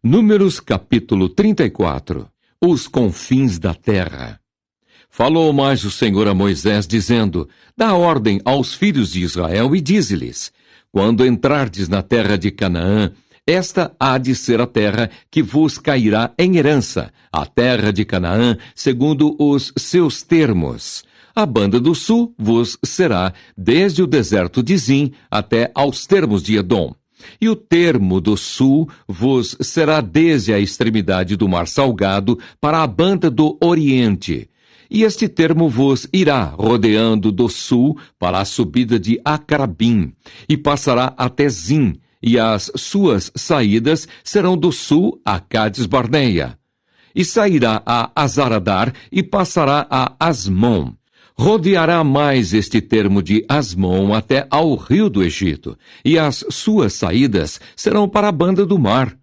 Números capítulo 34. Os confins da terra. Falou mais o Senhor a Moisés, dizendo: Dá ordem aos filhos de Israel e dize-lhes: Quando entrardes na terra de Canaã, esta há de ser a terra que vos cairá em herança, a terra de Canaã, segundo os seus termos. A banda do sul vos será desde o deserto de Zim até aos termos de Edom. E o termo do sul vos será desde a extremidade do mar Salgado para a banda do oriente. E este termo vos irá rodeando do sul para a subida de Acarabim, e passará até Zim, e as suas saídas serão do sul a Cades-Barneia. E sairá a Azaradar e passará a Asmon. Rodeará mais este termo de Asmon até ao rio do Egito, e as suas saídas serão para a banda do mar.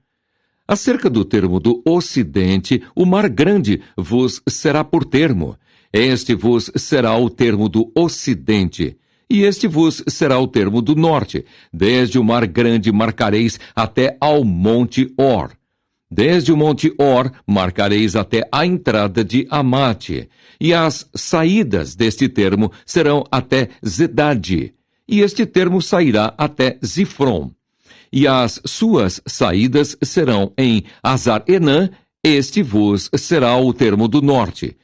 Acerca do termo do ocidente, o mar grande vos será por termo. Este vos será o termo do ocidente, e este vos será o termo do norte. Desde o mar grande marcareis até ao monte Or. Desde o monte Or marcareis até a entrada de Amate, e as saídas deste termo serão até Zedade, e este termo sairá até Zifron. E as suas saídas serão em Azar-Enã, este vos será o termo do norte.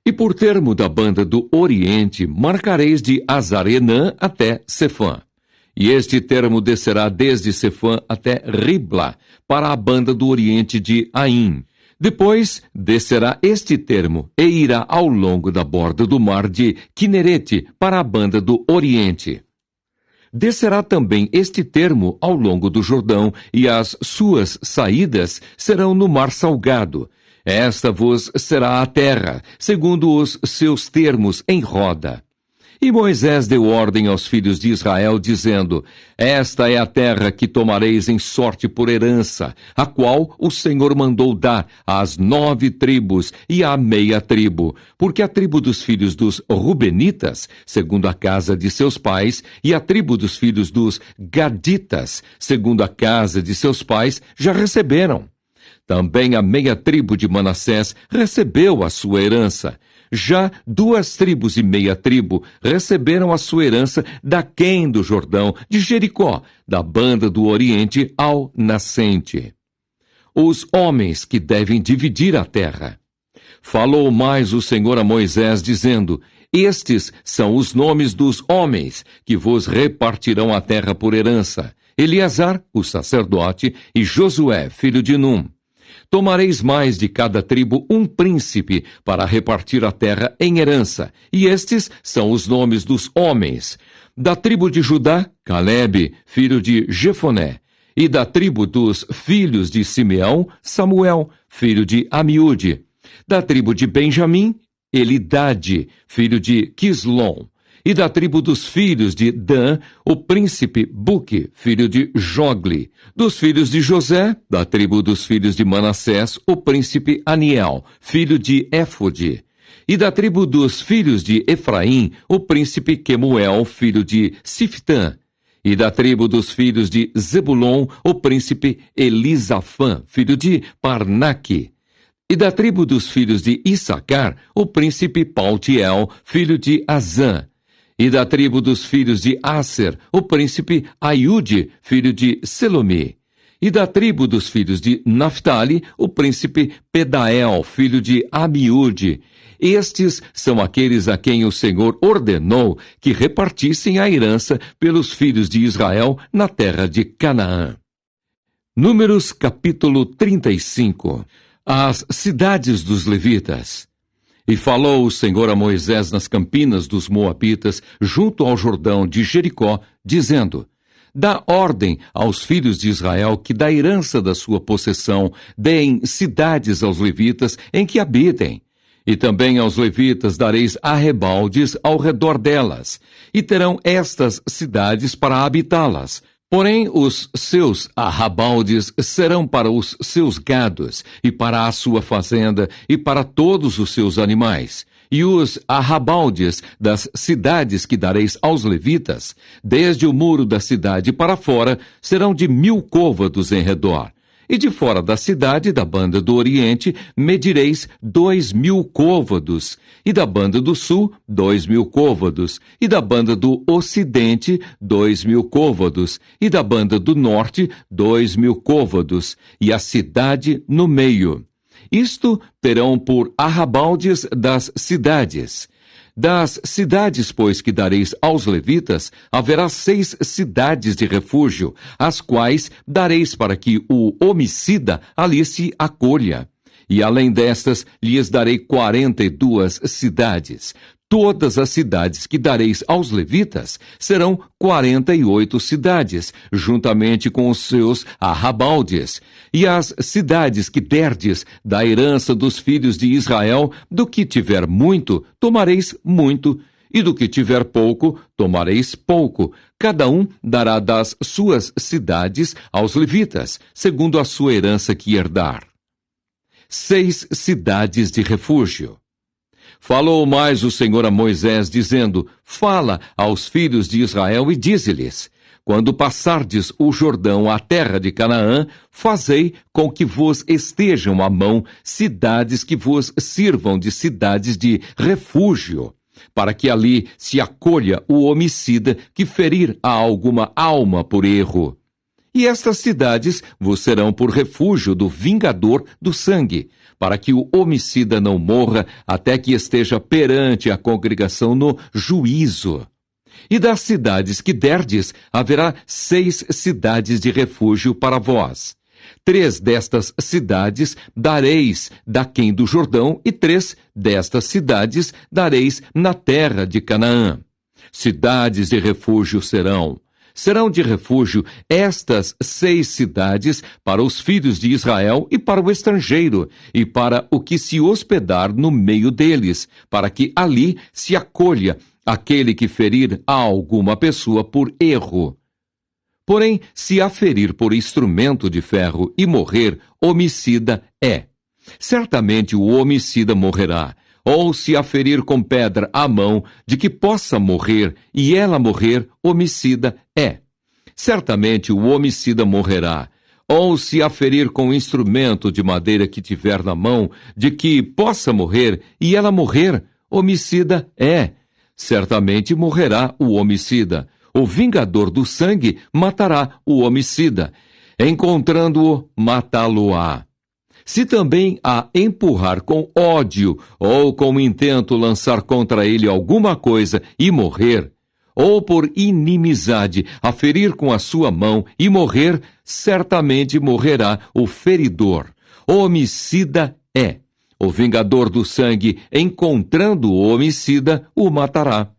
E por termo da banda do oriente marcareis de Azar-Enã até Sefã. E este termo descerá desde Sefã até Ribla, para a banda do oriente de Aim. Depois descerá este termo e irá ao longo da borda do mar de Quinerete para a banda do oriente. Descerá também este termo ao longo do Jordão, e as suas saídas serão no mar Salgado. Esta vos será a terra, segundo os seus termos em roda. E Moisés deu ordem aos filhos de Israel, dizendo: Esta é a terra que tomareis em sorte por herança, a qual o Senhor mandou dar às 9 tribos e à meia tribo, porque a tribo dos filhos dos Rubenitas, segundo a casa de seus pais, e a tribo dos filhos dos Gaditas, segundo a casa de seus pais, já receberam. Também a meia tribo de Manassés recebeu a sua herança. Já 2 tribos e meia tribo receberam a sua herança daquém do Jordão, de Jericó, da banda do oriente ao nascente. Os homens que devem dividir a terra. Falou mais o Senhor a Moisés, dizendo: Estes são os nomes dos homens que vos repartirão a terra por herança: Eleazar, o sacerdote, e Josué, filho de Num. Tomareis mais de cada tribo um príncipe para repartir a terra em herança, e estes são os nomes dos homens. Da tribo de Judá, Calebe, filho de Jefoné, e da tribo dos filhos de Simeão, Samuel, filho de Amiúde. Da tribo de Benjamim, Elidade, filho de Quislom. E da tribo dos filhos de Dan, o príncipe Buque, filho de Jogli. Dos filhos de José, da tribo dos filhos de Manassés, o príncipe Aniel, filho de Éfode. E da tribo dos filhos de Efraim, o príncipe Quemuel, filho de Siftã. E da tribo dos filhos de Zebulon, o príncipe Elisafã, filho de Parnaque. E da tribo dos filhos de Issacar, o príncipe Paltiel, filho de Azã. E da tribo dos filhos de Aser, o príncipe Aiude, filho de Selomi. E da tribo dos filhos de Naphtali, o príncipe Pedael, filho de Amiúde. Estes são aqueles a quem o Senhor ordenou que repartissem a herança pelos filhos de Israel na terra de Canaã. Números capítulo 35. As cidades dos levitas. E falou o Senhor a Moisés nas campinas dos Moabitas, junto ao Jordão de Jericó, dizendo: Dá ordem aos filhos de Israel que da herança da sua possessão deem cidades aos levitas em que habitem. E também aos levitas dareis arrebaldes ao redor delas, e terão estas cidades para habitá-las. Porém, os seus arrabaldes serão para os seus gados, e para a sua fazenda, e para todos os seus animais. E os arrabaldes das cidades que dareis aos levitas, desde o muro da cidade para fora, serão de 1000 côvados em redor. E de fora da cidade, da banda do oriente, medireis 2.000 côvados, e da banda do sul, 2.000 côvados, e da banda do ocidente, 2.000 côvados, e da banda do norte, 2.000 côvados, e a cidade no meio. Isto terão por arrabaldes das cidades. Das cidades, pois, que dareis aos levitas, haverá 6 cidades de refúgio, as quais dareis para que o homicida ali se acolha. E além destas, lhes darei 42 cidades. Todas as cidades que dareis aos levitas serão 48 cidades, juntamente com os seus arrabaldes. E as cidades que derdes da herança dos filhos de Israel, do que tiver muito, tomareis muito, e do que tiver pouco, tomareis pouco. Cada um dará das suas cidades aos levitas, segundo a sua herança que herdar. 6 cidades de refúgio. Falou mais o Senhor a Moisés, dizendo: Fala aos filhos de Israel e dize-lhes: Quando passardes o Jordão à terra de Canaã, fazei com que vos estejam à mão cidades que vos sirvam de cidades de refúgio, para que ali se acolha o homicida que ferir a alguma alma por erro. E estas cidades vos serão por refúgio do vingador do sangue, para que o homicida não morra até que esteja perante a congregação no juízo. E das cidades que derdes, haverá 6 cidades de refúgio para vós. 3 destas cidades dareis daquém do Jordão, e 3 destas cidades dareis na terra de Canaã. Cidades de refúgio serão de refúgio estas 6 cidades para os filhos de Israel e para o estrangeiro, e para o que se hospedar no meio deles, para que ali se acolha aquele que ferir a alguma pessoa por erro. Porém, se a ferir por instrumento de ferro e morrer, homicida é. Certamente o homicida morrerá. Ou se a ferir com pedra a mão, de que possa morrer, e ela morrer, homicida é. Certamente o homicida morrerá. Ou se a ferir com instrumento de madeira que tiver na mão, de que possa morrer, e ela morrer, homicida é. Certamente morrerá o homicida. O vingador do sangue matará o homicida. Encontrando-o, matá-lo-á. Se também a empurrar com ódio ou com intento lançar contra ele alguma coisa e morrer, ou por inimizade a ferir com a sua mão e morrer, certamente morrerá o feridor. O homicida é. O vingador do sangue, encontrando o homicida, o matará.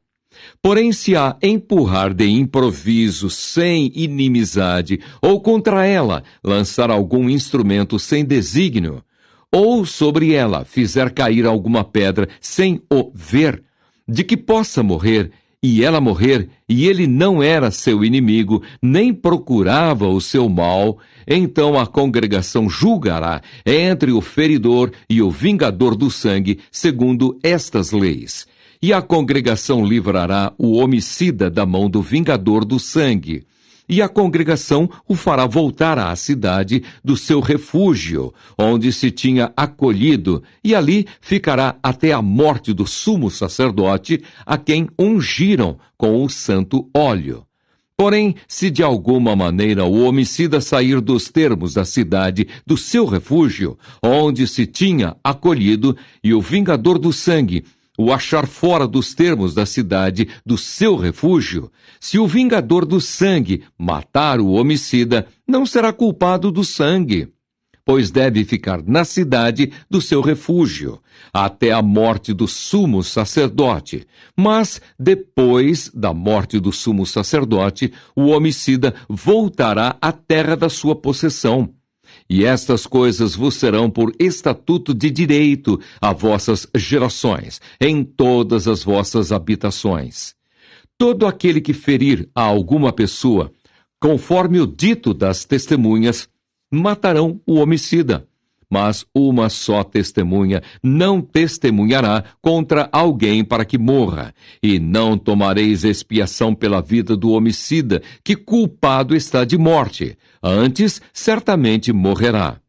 Porém, se a empurrar de improviso, sem inimizade, ou contra ela lançar algum instrumento sem desígnio, ou sobre ela fizer cair alguma pedra sem o ver, de que possa morrer, e ela morrer, e ele não era seu inimigo, nem procurava o seu mal, então a congregação julgará entre o feridor e o vingador do sangue, segundo estas leis. E a congregação livrará o homicida da mão do vingador do sangue. E a congregação o fará voltar à cidade do seu refúgio, onde se tinha acolhido, e ali ficará até a morte do sumo sacerdote, a quem ungiram com o santo óleo. Porém, se de alguma maneira o homicida sair dos termos da cidade do seu refúgio, onde se tinha acolhido, e o vingador do sangue o achar fora dos termos da cidade do seu refúgio, se o vingador do sangue matar o homicida, não será culpado do sangue, pois deve ficar na cidade do seu refúgio, até a morte do sumo sacerdote. Mas, depois da morte do sumo sacerdote, o homicida voltará à terra da sua possessão. E estas coisas vos serão por estatuto de direito a vossas gerações, em todas as vossas habitações. Todo aquele que ferir a alguma pessoa, conforme o dito das testemunhas, matarão o homicida. mas uma só testemunha não testemunhará contra alguém para que morra, e não tomareis expiação pela vida do homicida, que culpado está de morte, antes certamente morrerá.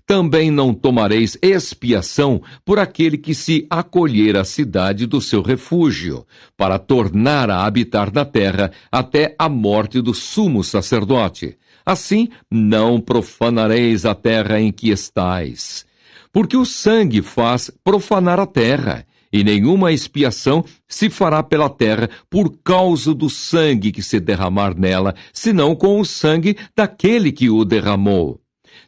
Também não tomareis expiação por aquele que se acolher à cidade do seu refúgio, para tornar a habitar na terra até a morte do sumo sacerdote. Assim, não profanareis a terra em que estais. Porque o sangue faz profanar a terra, e nenhuma expiação se fará pela terra por causa do sangue que se derramar nela, senão com o sangue daquele que o derramou.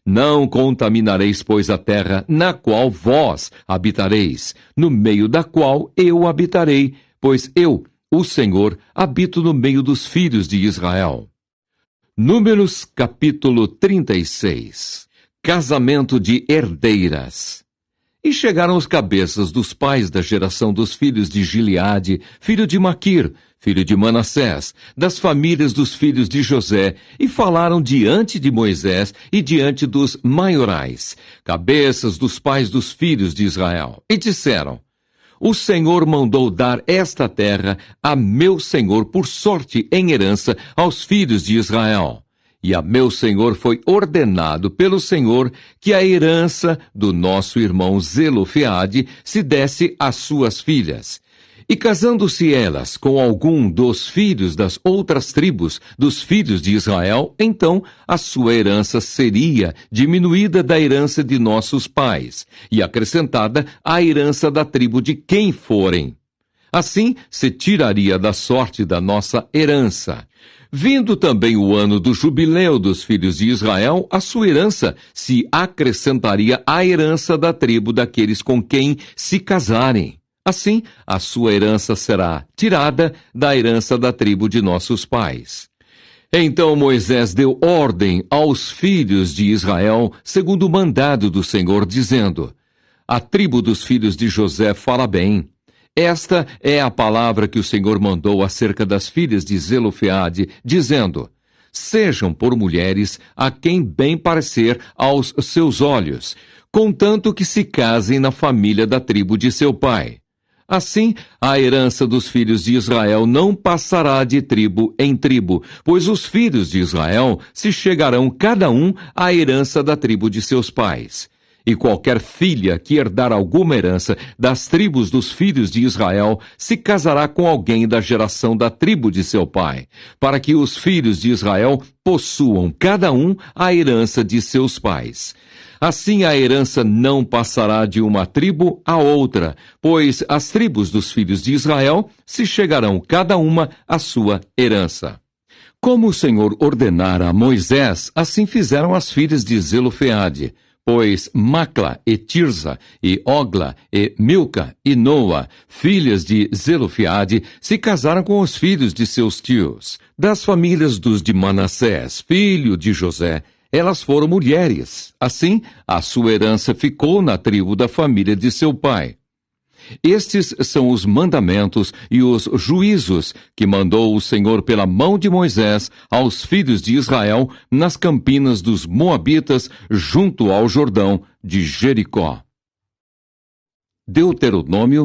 Não contaminareis, pois, a terra na qual vós habitareis, no meio da qual eu habitarei, pois eu, o Senhor, habito no meio dos filhos de Israel. Números capítulo 36. Casamento de herdeiras. E chegaram os cabeças dos pais da geração dos filhos de Gileade, filho de Maquir, filho de Manassés, das famílias dos filhos de José, e falaram diante de Moisés e diante dos maiorais, cabeças dos pais dos filhos de Israel, e disseram: O Senhor mandou dar esta terra a meu senhor por sorte em herança aos filhos de Israel. E a meu senhor foi ordenado pelo Senhor que a herança do nosso irmão Zelofeade se desse às suas filhas. E casando-se elas com algum dos filhos das outras tribos dos filhos de Israel, então a sua herança seria diminuída da herança de nossos pais, e acrescentada à herança da tribo de quem forem. Assim se tiraria da sorte da nossa herança. Vindo também o ano do jubileu dos filhos de Israel, a sua herança se acrescentaria à herança da tribo daqueles com quem se casarem. Assim, a sua herança será tirada da herança da tribo de nossos pais. Então Moisés deu ordem aos filhos de Israel, segundo o mandado do Senhor, dizendo: A tribo dos filhos de José fala bem. Esta é a palavra que o Senhor mandou acerca das filhas de Zelofeade, dizendo: Sejam por mulheres a quem bem parecer aos seus olhos, contanto que se casem na família da tribo de seu pai. Assim, a herança dos filhos de Israel não passará de tribo em tribo, pois os filhos de Israel se chegarão cada um à herança da tribo de seus pais. E qualquer filha que herdar alguma herança das tribos dos filhos de Israel se casará com alguém da geração da tribo de seu pai, para que os filhos de Israel possuam cada um a herança de seus pais. Assim a herança não passará de uma tribo a outra, pois as tribos dos filhos de Israel se chegarão cada uma à sua herança. Como o Senhor ordenara a Moisés, assim fizeram as filhas de Zelofeade. Pois Macla e Tirza, e Ogla, e Milca, e Noa, filhas de Zelofeade, se casaram com os filhos de seus tios. Das famílias dos de Manassés, filho de José, elas foram mulheres. Assim, a sua herança ficou na tribo da família de seu pai. Estes são os mandamentos e os juízos que mandou o Senhor pela mão de Moisés aos filhos de Israel nas campinas dos Moabitas, junto ao Jordão de Jericó. Deuteronômio